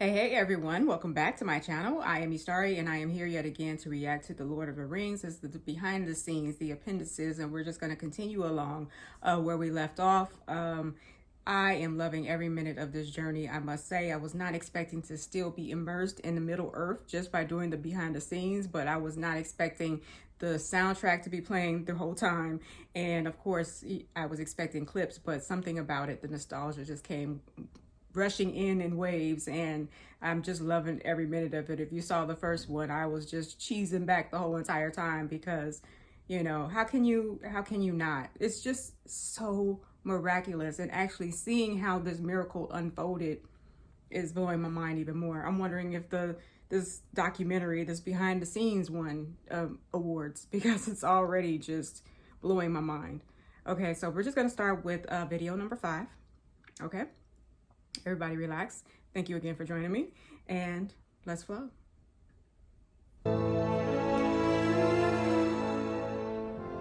Hey everyone, welcome back to my channel. I am Istari and I am here yet again to react to The Lord of the Rings. It's the behind the scenes, the appendices, and we're just going to continue along where we left off. I am loving every minute of this journey, I must say. I was not expecting to still be immersed in the Middle Earth just by doing the behind the scenes, but I was not expecting the soundtrack to be playing the whole time. And of course, I was expecting clips, but something about it, the nostalgia just came rushing in waves, and I'm just loving every minute of it. If you saw the first one, I was just cheesing back the whole entire time because, you know, how can you not? It's just so miraculous, and actually seeing how this miracle unfolded is blowing my mind even more. I'm wondering if this documentary, this behind the scenes one, awards, because it's already just blowing my mind. Okay, so we're just gonna start with video number 5. Okay. Everybody relax. Thank you again for joining me, and let's flow. I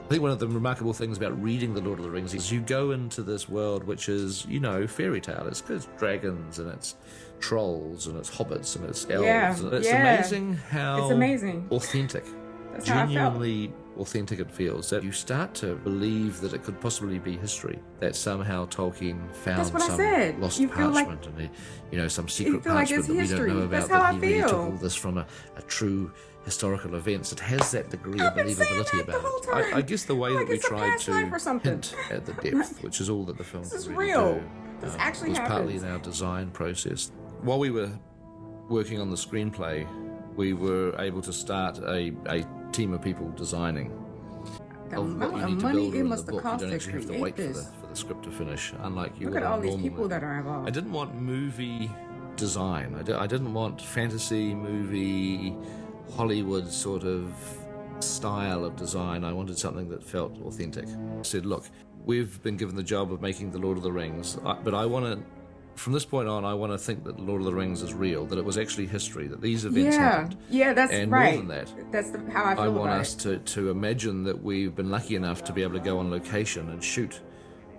think one of the remarkable things about reading The Lord of the Rings is you go into this world which is, you know, fairy tale. It's dragons and it's trolls and it's hobbits and it's elves. Yeah, and it's yeah. amazing how It's amazing. authentic, That's how I felt. genuinely authentic it feels, that you start to believe that it could possibly be history, that somehow Tolkien found some lost parchment, and you know, some secret parchment that we don't know about. That's how that I he really feel. took all this from a true historical events. It has that degree of believability about it. I guess the way that we tried to hint at the depth, which is all that the film This really is real. do, This actually was partly happens. in our design process. While we were working on the screenplay, we were able to start a team of people designing of what you need to build in the book. You don't actually have to wait for the script to finish, unlike you Look would at all in these normal people movie. that are involved. I didn't want movie design. I didn't want fantasy movie Hollywood sort of style of design. I wanted something that felt authentic. I said, look, we've been given the job of making The Lord of the Rings, but I want to, from this point on, I want to think that The Lord of the Rings is real, that it was actually history, that these events happened. Yeah, that's and right. more than that, that's how I feel I want about us it. to imagine that we've been lucky enough to be able to go on location and shoot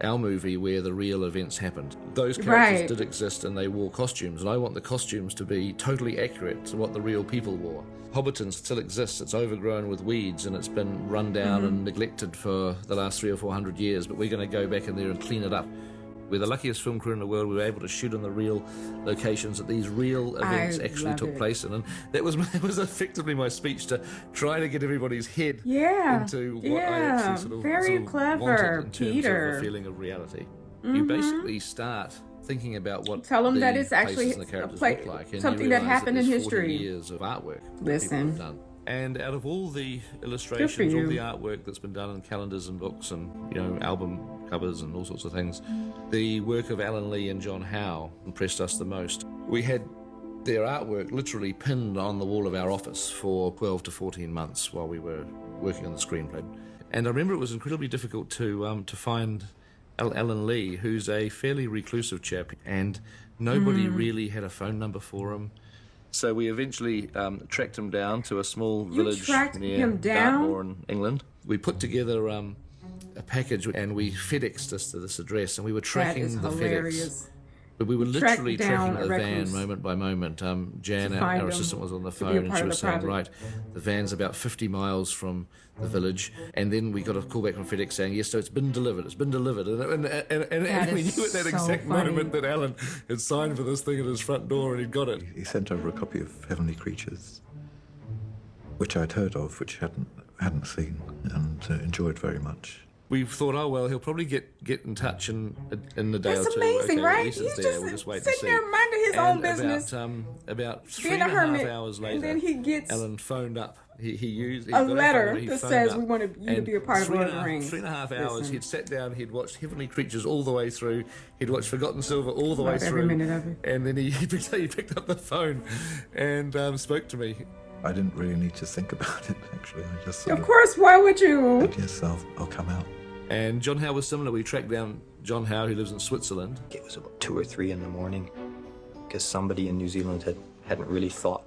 our movie where the real events happened. Those characters did exist and they wore costumes, and I want the costumes to be totally accurate to what the real people wore. Hobbiton still exists. It's overgrown with weeds and it's been run down and neglected for the last 300 or 400 years, but we're going to go back in there and clean it up. We're the luckiest film crew in the world. We were able to shoot in the real locations that these real events actually took place in, and that was effectively my speech to try to get everybody's head into what I actually sort of clever, wanted in terms Peter. of a feeling of reality. You basically start thinking about what Tell them the that it's actually places and the characters a look like, and something you that realise happened in there's 40 history. years of artwork that people Listen. have done. And out of all the illustrations, all the artwork that's been done in calendars and books and, you know, album covers and all sorts of things, the work of Alan Lee and John Howe impressed us the most. We had their artwork literally pinned on the wall of our office for 12 to 14 months while we were working on the screenplay. And I remember it was incredibly difficult to find Alan Lee, who's a fairly reclusive chap, and nobody really had a phone number for him. So we eventually tracked him down to a small village near Dartmoor in England. We put together a package and we FedExed us to this address, and we were tracking the FedEx. But we were literally tracking the van moment by moment. Jan, our assistant, was on the phone and she was saying, right, the van's about 50 miles from the village. And then we got a call back from FedEx saying, yes, so it's been delivered, it's been delivered. And we knew at that exact moment that Alan had signed for this thing at his front door and he'd got it. He sent over a copy of Heavenly Creatures, which I'd heard of, which hadn't seen, and enjoyed very much. We thought, oh well, he'll probably get in touch in the day or two. That's amazing, okay, right? He's He's there. We'll just wait sitting to see. there minding his own business. About being a 3.5 hermit, hours later, and then he gets Alan phoned up. He a letter that says we want you to be a part of Lord of the Rings. 3.5 hours. He'd sat down. He'd watched Heavenly Creatures all the way through. He'd watched Forgotten Silver all the way through. Every minute of it. And then he picked up the phone and spoke to me. I didn't really need to think about it, actually. I just Of course, why would you? said, yes, I'll come out. And John Howe was similar. We tracked down John Howe, who lives in Switzerland. It was about 2 or 3 in the morning because somebody in New Zealand hadn't really thought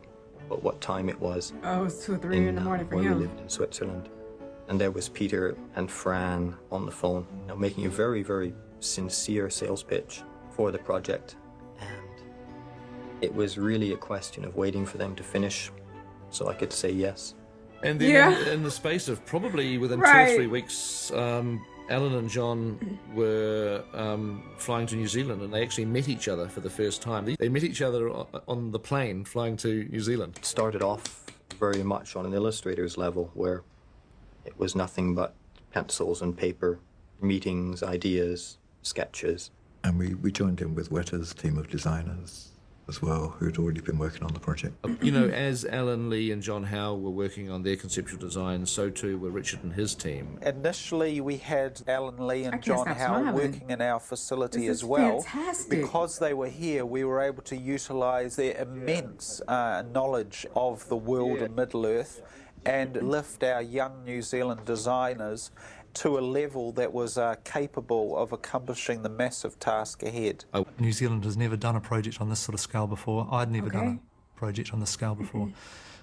about what time it was. Oh, it was 2 or 3 in the morning for where we him. lived in Switzerland. And there was Peter and Fran on the phone, making a very, very sincere sales pitch for the project. And It was really a question of waiting for them to finish so I could say yes. And then in the space of probably within 2 or 3 weeks, Alan and John were flying to New Zealand, and they actually met each other for the first time. They met each other on the plane flying to New Zealand. It started off very much on an illustrator's level, where it was nothing but pencils and paper, meetings, ideas, sketches. And we joined in with Weta's team of designers as well, who'd already been working on the project. You know, as Alan Lee and John Howe were working on their conceptual designs, so too were Richard and his team. Initially, we had Alan Lee and John Howe working in our facility as well. Fantastic. Because they were here, we were able to utilise their immense knowledge of the world of Middle-earth and lift our young New Zealand designers to a level that was capable of accomplishing the massive task ahead. New Zealand has never done a project on this sort of scale before. I'd never done a project on this scale before.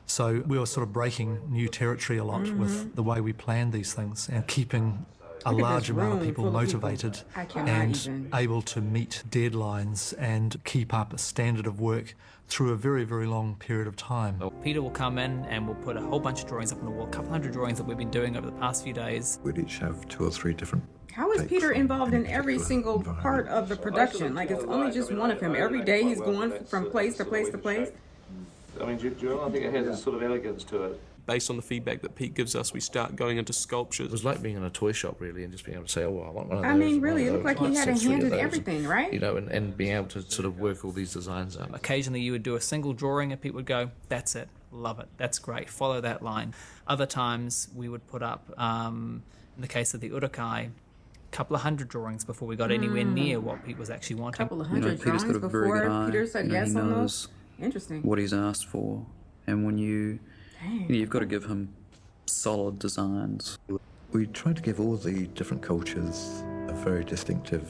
So we were sort of breaking new territory a lot with the way we planned these things and keeping a large amount of people motivated and able to meet deadlines and keep up a standard of work through a very, very long period of time. Peter will come in and we'll put a whole bunch of drawings up on the wall, a couple hundred drawings that we've been doing over the past few days. We'd each have 2 or 3 different. How is Peter involved in every single part of the production? Like, it's only just one of him. Every day he's going from place to place to place. I mean, I think it has a sort of elegance to it. Based on the feedback that Pete gives us, we start going into sculptures. It was like being in a toy shop, really, and just being able to say, oh, well, I want one of those. I mean, really, it looked like he I'd had a sell 3 hand of in those, everything, right? You know, and being able to sort of work all these designs out. Occasionally you would do a single drawing and Pete would go, that's it, love it, that's great, follow that line. Other times we would put up, in the case of the Urukai, a couple of hundred drawings before we got anywhere near what Pete was actually wanting. A couple of hundred drawings before Peter said yes on those? Interesting. What he's asked for. And when you've got to give him solid designs. We tried to give all the different cultures a very distinctive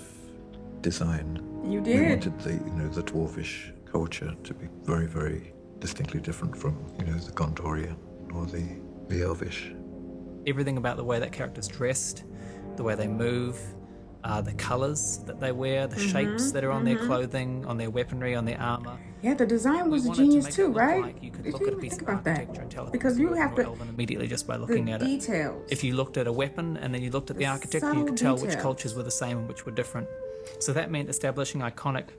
design. You did. We wanted the dwarvish culture to be very, very distinctly different from, the Gondorian or the Elvish. Everything about the way that character's dressed, the way they move, the colours that they wear, the shapes that are on their clothing, on their weaponry, on their armour. Yeah, the design was genius too, right? Like you could Did look you at a even piece think of about architecture that? and tell if Because it you was have to Elven immediately just by looking at details. it. If you looked at a weapon and then you looked at the architecture, you could tell which cultures were the same and which were different. So that meant establishing iconic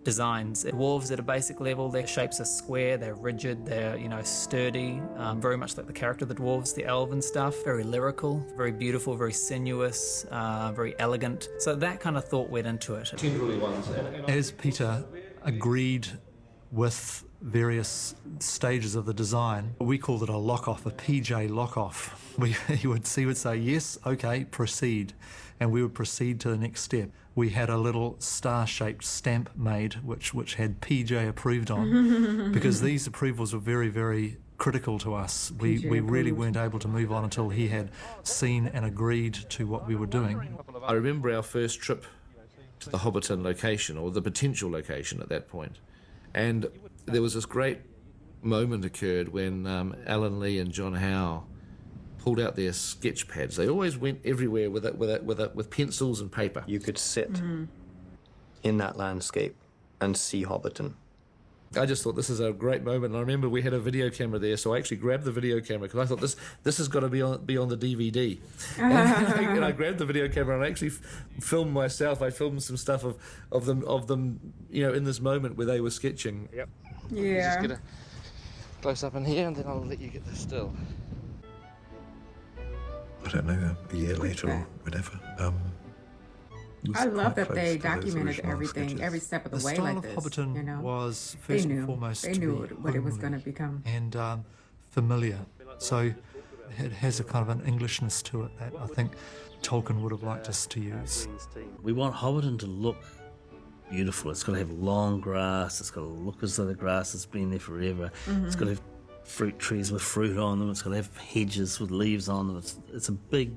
designs. Dwarves at a basic level, their shapes are square, they're rigid, they're sturdy, very much like the character of the dwarves. The elven stuff, very lyrical, very beautiful, very sinuous, very elegant. So that kind of thought went into it. As Peter agreed with various stages of the design, we called it a lock-off, a PJ lock-off. He would say, yes, okay, proceed. And we would proceed to the next step. We had a little star-shaped stamp made, which had PJ approved on, because these approvals were very, very critical to us. We really weren't able to move on until he had seen and agreed to what we were doing. I remember our first trip to the Hobbiton location, or the potential location at that point. And there was this great moment occurred when Alan Lee and John Howe pulled out their sketch pads. They always went everywhere with pencils and paper. You could sit in that landscape and see Hobbiton. I just thought this is a great moment. And I remember we had a video camera there, so I actually grabbed the video camera because I thought this has got to be on the DVD. And I grabbed the video camera and I actually filmed myself. I filmed some stuff of them, in this moment where they were sketching. Yep. Yeah. Just get a close up in here, and then I'll let you get the still. I don't know, a year later or whatever. I love that they documented everything, sketches. every step of the The way style like of this. Hobbiton was first and foremost They to knew be what it was homely going to become. and familiar. So it has a kind of an Englishness to it that I think Tolkien would have liked us to use. We want Hobbiton to look beautiful. It's got to have long grass. It's got to look as though the grass has been there forever. It's got to have fruit trees with fruit on them. It's got to have hedges with leaves on them. It's a big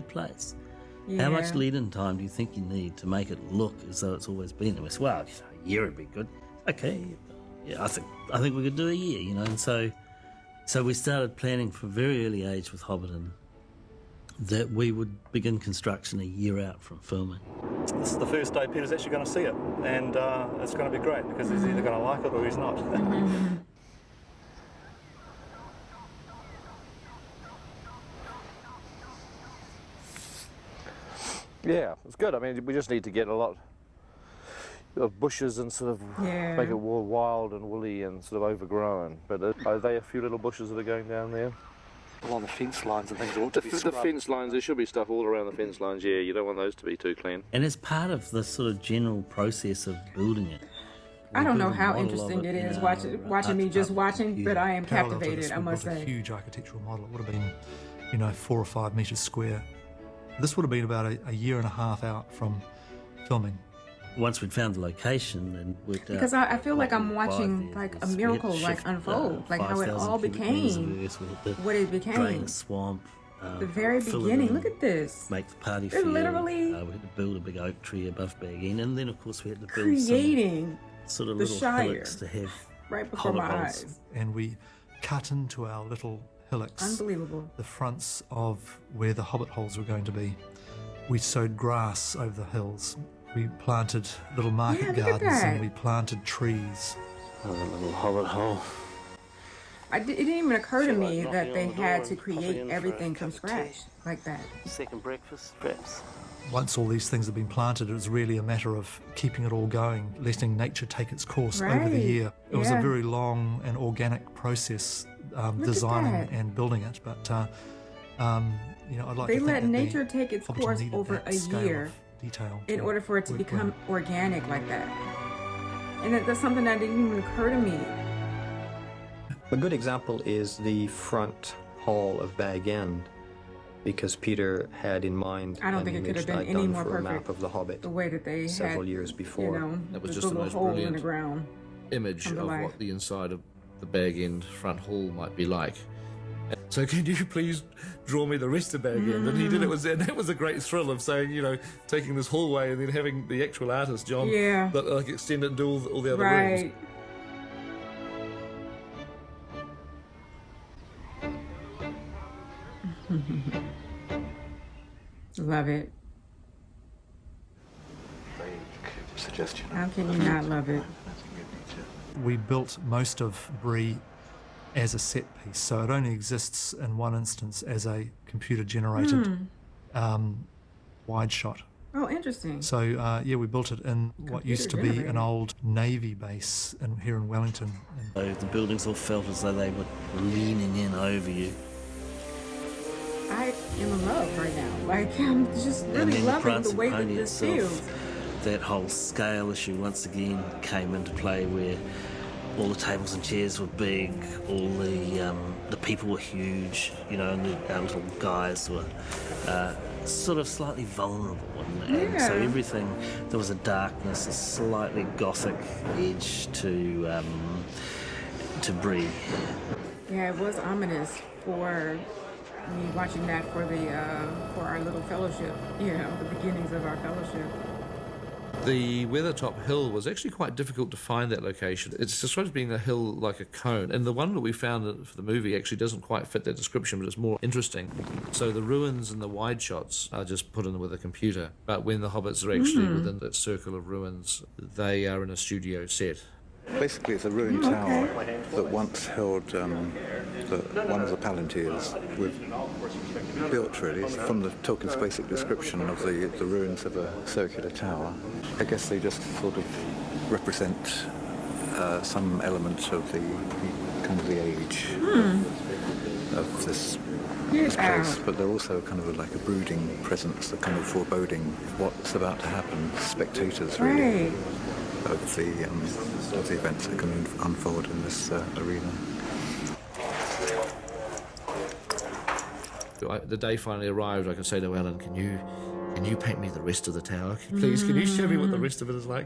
place. Yeah. How much lead-in time do you think you need to make it look as though it's always been there? We said, well, a year would be good. Okay, yeah, I think we could do a year, And so we started planning from a very early age with Hobbiton that we would begin construction a year out from filming. This is the first day Peter's actually going to see it, and it's going to be great because he's either going to like it or he's not. Yeah, it's good. I mean, we just need to get a lot of bushes and sort of make it more wild and woolly and sort of overgrown. But are they a few little bushes that are going down there? Along the fence lines and things ought to be The fence lines, there should be stuff all around the fence lines, yeah. You don't want those to be too clean. And as part of the sort of general process of building it, I don't know how interesting it is watching me just watching, but I am captivated, I must say. A huge architectural model. It would have been, you know, 4 or 5 metres square. This would have been about a year and a half out from filming. Once we'd found the location and worked out... Because I feel like I'm watching like a miracle like unfold, like how it all became what it became. Drain a swamp. The very beginning, look at this. Make the party They're field. literally we had to build a big oak tree above Bag End, and then of course we had to build creating some sort of the little Shire hillocks to have right before my holes. eyes. And we cut into our little hillocks, Unbelievable. the fronts of where the hobbit holes were going to be. We sowed grass over the hills. We planted little market gardens and we planted trees. Oh, that little hobbit hole. It didn't even occur to me that they had to create everything from scratch like that. Second breakfast, perhaps. Once all these things had been planted, it was really a matter of keeping it all going, letting nature take its course over the year. It was a very long and organic process, designing and building it. But you know, I'd like to think let that nature take its course over a year detail in order for it to become organic like that. And that's something that didn't even occur to me. A good example is the front hall of Bag End, because Peter had in mind I don't think it could have been any more for a perfect. map of the Hobbit The way that they several had, years before. You know, that was the just the little most hole in brilliant the ground. image of what the inside of the Bag End front hall might be like. So can you please draw me the rest of Bag End? And he did it, and that was a great thrill of saying, you know, taking this hallway and then having the actual artist, John, like extend it and do all the other rooms. Love it. Suggestion. How can you not love it? We built most of Bree as a set piece, so it only exists in one instance as a computer-generated wide shot. Oh, interesting. So yeah, we built it in what used to be an old Navy base here in Wellington. So the buildings all felt as though they were leaning in over you. I am in love right now. Like, I'm just really loving the way that this feels. That whole scale issue once again came into play, where all the tables and chairs were big, all the people were huge, you know, and our little guys were sort of slightly vulnerable, and so everything, there was a darkness, a slightly gothic edge to Bree. Yeah, it was ominous for me watching that for our little fellowship, you know, the beginnings of our fellowship. The Weathertop hill was actually quite difficult to find that location. It's described as being a hill like a cone, and the one that we found for the movie actually doesn't quite fit that description, but it's more interesting. So the ruins and the wide shots are just put in with a computer, but when the hobbits are actually within that circle of ruins, they are in a studio set. Basically, it's a ruined tower that once held one of the Palantirs. We've built, really, from the Tolkien's basic description of the ruins of a circular tower. I guess they just sort of represent some element of the kind of the age of this place, but they're also kind of like a brooding presence, a kind of foreboding of what's about to happen. Spectators, really. Of the events that can unfold in this arena. The day finally arrived. I could say to Ellen, "Can you paint me the rest of the tower, please? Can you show me what the rest of it is like?"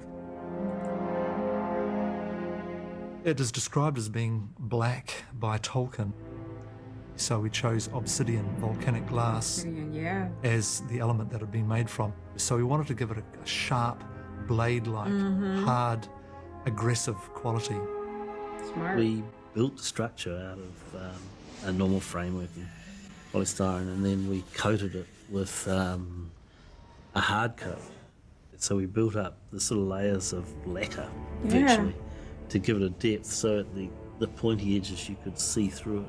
It is described as being black by Tolkien, so we chose obsidian, volcanic glass, as the element that it had been made from. So we wanted to give it a sharp, blade-like, hard, aggressive quality. Smart. We built the structure out of a normal framework. polystyrene, and then we coated it with a hard coat. So we built up the sort of layers of lacquer, virtually, to give it a depth, so at the pointy edges you could see through it.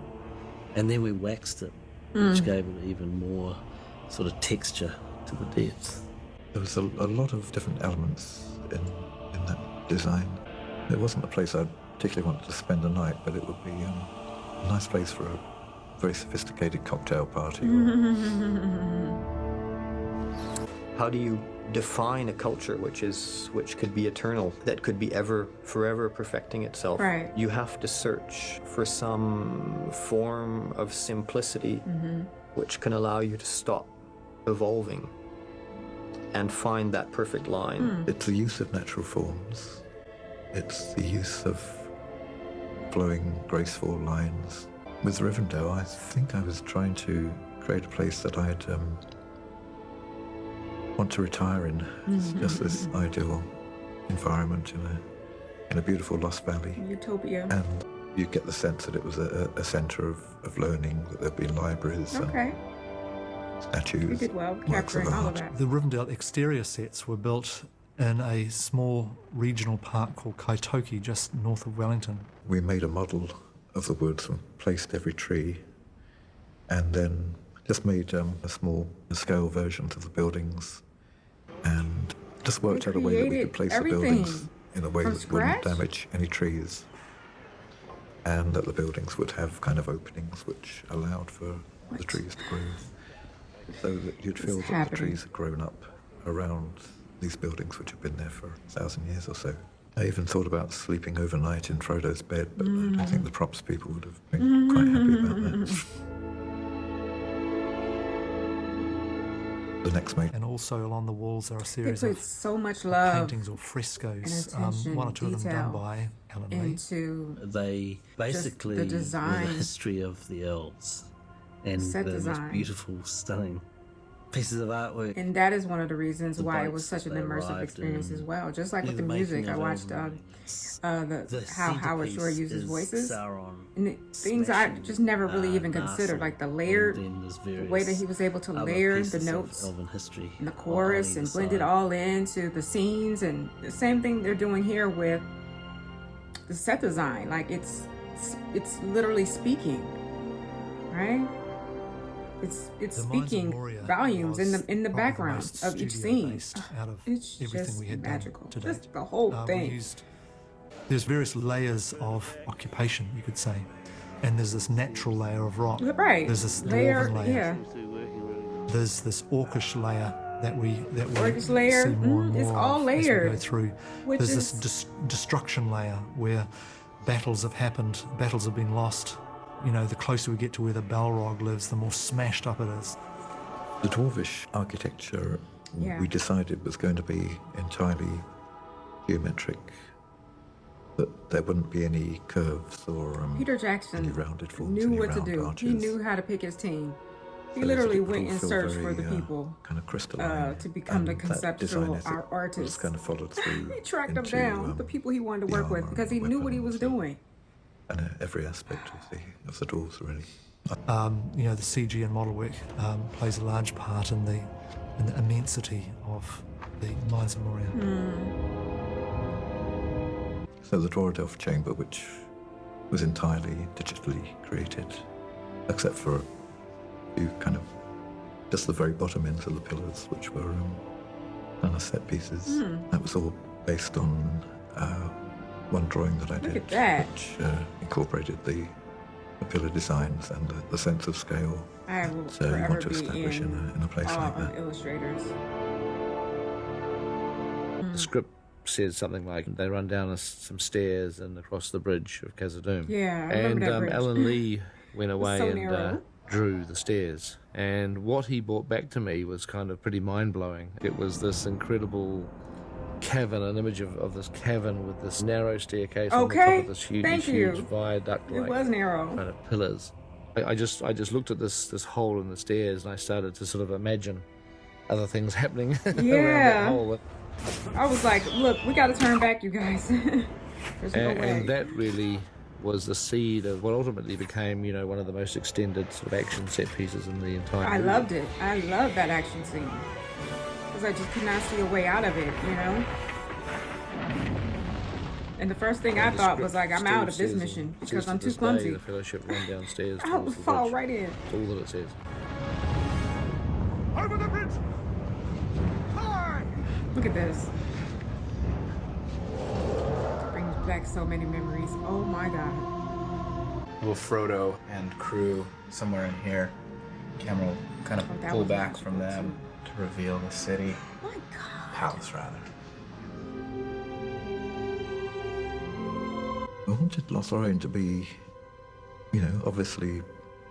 And then we waxed it, which gave it even more sort of texture to the depth. There was a lot of different elements in that design. It wasn't a place I particularly wanted to spend the night, but it would be a nice place for a very sophisticated cocktail party. How do you define a culture which could be eternal, that could be forever perfecting itself? Right. You have to search for some form of simplicity which can allow you to stop evolving and find that perfect line. It's the use of natural forms. It's the use of flowing, graceful lines. With Rivendell, I think I was trying to create a place that I'd want to retire in. It's just this ideal environment in a beautiful Lost Valley. Utopia. And you get the sense that it was a centre of learning, that there'd be libraries and statues. You did well works capturing of all of art. that. The Rivendell exterior sets were built in a small regional park called Kaitoki, just north of Wellington. We made a model of the woods and placed every tree, and then just made a small scale versions of the buildings, and just worked out a way that we could place the buildings in a way that wouldn't damage any trees, and that the buildings would have kind of openings which allowed for the trees to grow, so that you'd feel that the trees had grown up around these buildings which have been there for 1,000 years or so. I even thought about sleeping overnight in Frodo's bed, but I think the props people would have been quite happy about that. The next mate. And also along the walls there are a They series put of so much love paintings or frescoes, and attention, one or two of them done detail by Alan Lee. into They basically the design. were the history of the elves, and Set the design. most beautiful, stunning pieces of artwork. And that is one of the reasons The why it boats was such an they immersive arrived experience in, as well. Just like with the the making music, I of watched the how Howard Shore centerpiece uses is voices. Sauron And things I smashing, just never really even considered, Narsil, like the layered, and then there's the way that he was able to various layer other the pieces of notes elven history and the on chorus either and blend it side. all into the scenes, and the same thing they're doing here with the set design. Like it's literally speaking, right? It's The Mines of speaking Moria volumes in was the probably background most of each scene. studio-based out of It's everything just we had magical. done to date. Just the whole We thing. there's various layers of occupation, you could say, and there's this natural layer of rock. Right. There's this Layer, dwarven layer. yeah. There's this orcish layer that we Orcish layer, see more and more it's of all as we layered, go through. which There's is- this destruction layer where battles have happened, battles have been lost. You know, the closer we get to where the Balrog lives, the more smashed up it is. The dwarvish architecture Yeah. we decided was going to be entirely geometric, that there wouldn't be any curves or Peter Jackson any rounded forms, knew any what to round do. arches. He knew how to pick his team. He So literally it went all and felt searched for very, the people kind of crystalline, to become the and that design conceptual ethic was artist. kind of followed through. He tracked them into, down, the people he wanted to the work with, armor because he and knew what he was weapons doing. and every aspect of the dwarves, really. You know, the CG and model work plays a large part in the immensity of the Mines of Moria. So the Dwardelf chamber, which was entirely digitally created, except for a few kind of just the very bottom ends of the pillars, which were kind of set pieces. That was all based on one drawing that I did, at that. which incorporated the pillar designs and the sense of scale. I will So you forever want to be establish in a place awe like of that. illustrators. The script said something like they run down some stairs and across the Bridge of Khazad-dum. Yeah, I and remember that bridge. Alan Lee went away so and narrow. drew the stairs. And what he brought back to me was kind of pretty mind-blowing. It was this incredible cavern, an image of this cavern with this narrow staircase on the top Okay, of this huge, thank huge you. viaduct-like It was narrow. kind of pillars. I just looked at this hole in the stairs and I started to sort of imagine other things happening around Yeah. that hole. I was like, look, we got to turn back, you guys. There's no way. And that really was the seed of what ultimately became, you know, one of the most extended sort of action set pieces in the entire movie. I loved it. I loved that action scene. Because I just could not see a way out of it, you know? And the first thing I thought was like, I'm out of this mission because I'm too clumsy. The Fellowship run downstairs. I would fall right in. That's all that it says. Over the bridge! Look at this. It brings back so many memories. Oh my god. Little Frodo and crew somewhere in here. Camera will kind of pull back from them to reveal the city. Oh my god. Palace, rather. I wanted Lothlorien to be, you know, obviously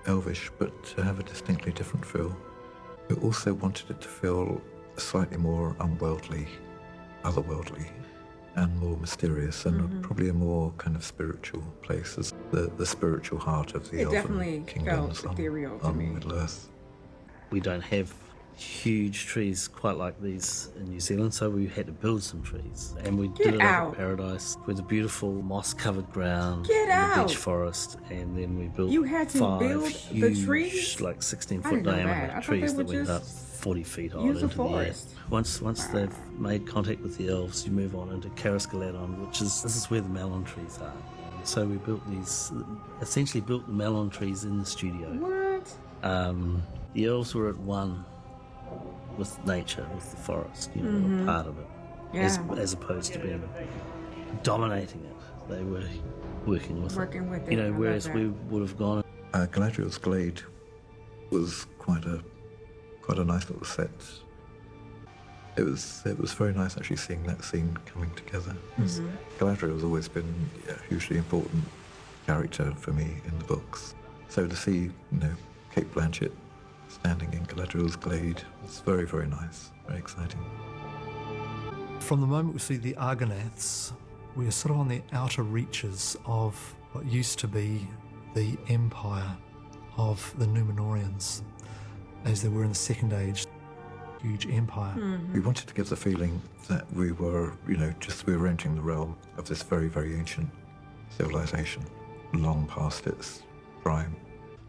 elvish, but to have a distinctly different feel. We also wanted it to feel slightly more unworldly, otherworldly, and more mysterious, and probably a more kind of spiritual place, as the spiritual heart of the elven kingdoms on Middle-earth. We don't have huge trees quite like these in New Zealand, so we had to build some trees, and we did it up at Paradise with a beautiful moss-covered ground, the beech forest, and then we built five huge, like 16-foot diameter trees that went up 40 feet high into the air. Once they've made contact with the elves, you move on into Carrascaladon, this is where the melon trees are. So we built essentially built the melon trees in the studio. What? The elves were at one with nature, with the forest, you know, part of it, as opposed to being dominating it. They were working with it. You know, whereas we would have gone. Galadriel's Glade was quite a nice little set. It was very nice actually seeing that scene coming together. Galadriel's always been a hugely important character for me in the books. So to see, you know, Kate Blanchett standing in Galadriel's Glade was very, very nice, very exciting. From the moment we see the Argonaths, we are sort of on the outer reaches of what used to be the empire of the Númenóreans, as they were in the Second Age, huge empire. We wanted to give the feeling that we were, you know, we were entering the realm of this very, very ancient civilization, long past its prime.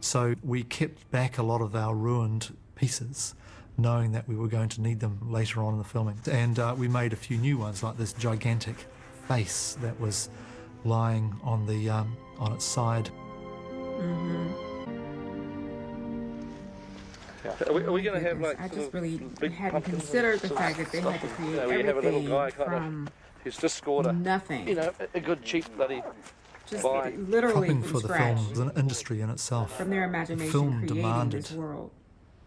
So we kept back a lot of our ruined pieces, knowing that we were going to need them later on in the filming. And we made a few new ones, like this gigantic face that was lying on its side. Are we going to have like I just really hadn't considered the fact that they had to create everything have a little guy from who's just scored nothing. You know, a good cheap bloody. Just literally Propping from for scratch. the film was an industry in itself. From their imagination, the film creating demanded this world.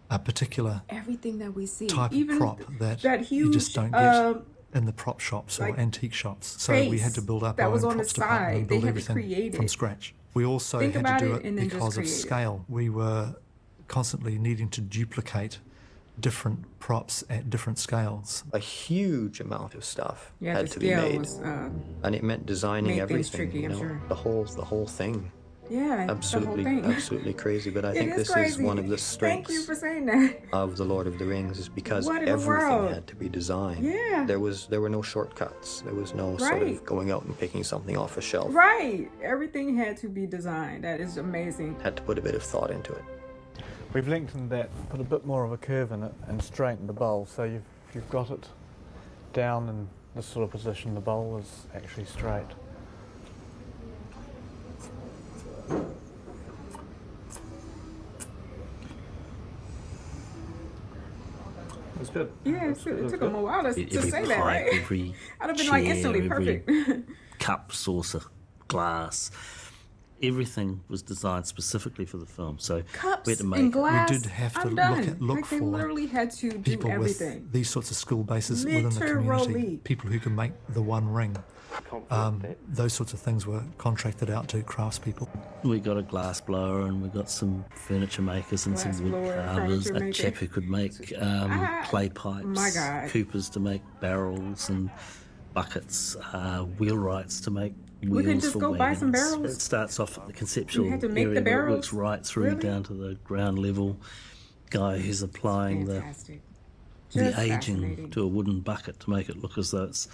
A particular Everything that we see, type even of prop that huge, you just don't get in the prop shops or antique shops. So we had to build up our own props department and build everything from scratch. We also had to do it because of scale. We were constantly needing to duplicate different props at different scales. A huge amount of stuff Yeah, had the to be made, scale was, and it meant designing made things everything. tricky, you know, I'm sure. the whole thing. Yeah, Absolutely, the whole thing. absolutely crazy. But I think this crazy. is one of the Thank you strengths for saying that. of the Lord of the Rings, is because What in the everything world? had to be designed. Yeah. There were no shortcuts. There was no sort Right. of going out and picking something off a shelf. Right, everything had to be designed. That is amazing. Had to put a bit of thought into it. We've lengthened that, put a bit more of a curve in it, and straightened the bowl. So you've got it down in this sort of position. The bowl is actually straight. It's good. Yeah, it took them a while to say that, right? Every I'd have been chair, like instantly every perfect. cup, saucer, glass, everything was designed specifically for the film. So Cups we had to make and glass. We did have to I'm done. look like they for literally had to do people everything. with these sorts of skill bases within the Literally. community, people who can make the one ring. Those sorts of things were contracted out to craftspeople. We got a glass blower and we got some furniture makers and Glass some wood blower, carvers, furniture a maker. chap who could make clay pipes, My God. coopers to make barrels and buckets, wheelwrights to make wheels We could just for go buy some wagons. barrels. It starts off at the conceptual You had to make area, the but it barrels? works right through Really? down to the ground level. Guy who's applying Fantastic. the Just aging fascinating. to a wooden bucket to make it look as though it's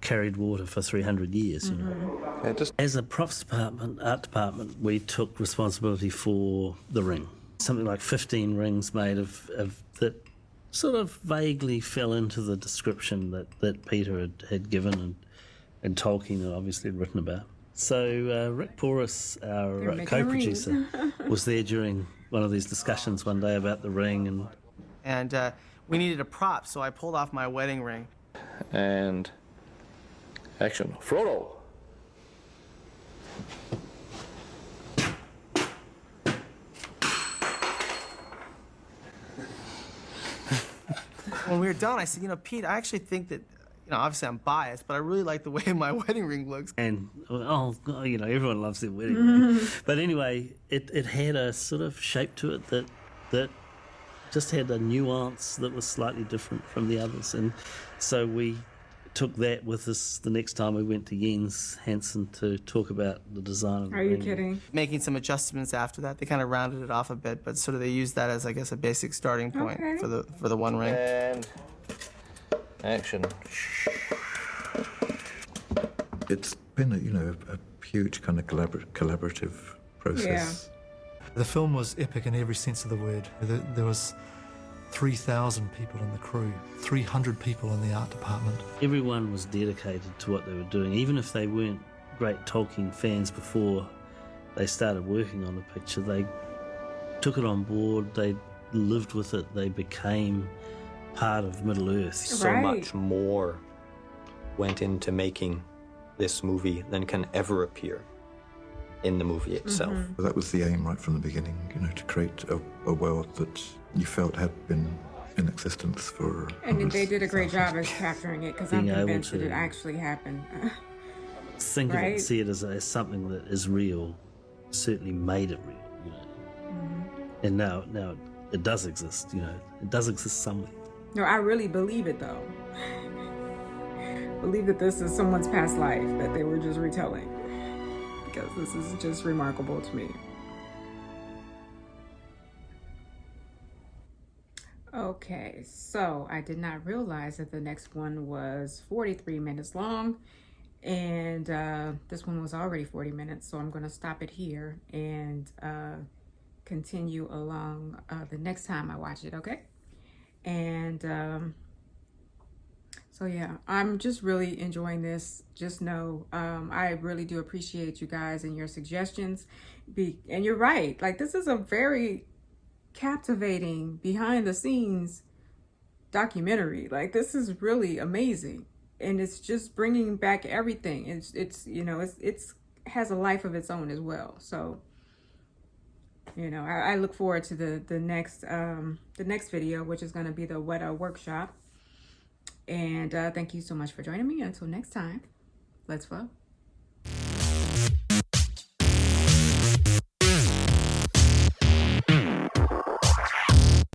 carried water for 300 years, you know. Yeah, just As a props department, art department, we took responsibility for the ring. Something like 15 rings made of that sort of vaguely fell into the description that Peter had given and Tolkien had obviously written about. So Rick Porus, our co-producer, was there during one of these discussions one day about the ring. And we needed a prop, so I pulled off my wedding ring. And action. Frodo! When we were done, I said, you know, Pete, I actually think that, you know, obviously I'm biased, but I really like the way my wedding ring looks. And, you know, everyone loves their wedding ring. But anyway, it had a sort of shape to it that just had a nuance that was slightly different from the others. And so we took that with us the next time we went to Jens Hansen to talk about the design of the ring. Are you kidding? Making some adjustments after that. They kind of rounded it off a bit, but sort of they used that as, I guess, a basic starting point for the one ring. And action. It's been a huge kind of collaborative process. Yeah. The film was epic in every sense of the word. There was 3,000 people in the crew, 300 people in the art department. Everyone was dedicated to what they were doing, even if they weren't great Tolkien fans before they started working on the picture. They took it on board, they lived with it, they became part of Middle-earth. So much more went into making this movie than can ever appear in the movie itself. That was the aim right from the beginning, to create a world that you felt had been in existence for And they did a great job of capturing it, because I'm Being able convinced that to it actually happened. think of it and see it as something that is real, certainly made it real, And now it does exist, it does exist somewhere. No, I really believe it, though. Believe that this is someone's past life that they were just retelling, because this is just remarkable to me. Okay, so I did not realize that the next one was 43 minutes long, and this one was already 40 minutes, so I'm going to stop it here and continue along the next time I watch it, okay? And so yeah, I'm just really enjoying this. Just know I really do appreciate you guys and your suggestions. And you're right, like, this is a very captivating behind the scenes documentary. Like, this is really amazing, and it's just bringing back everything. It's has a life of its own as well. So I look forward to the next video, which is going to be the Weta workshop. And thank you so much for joining me. Until next time, let's flow.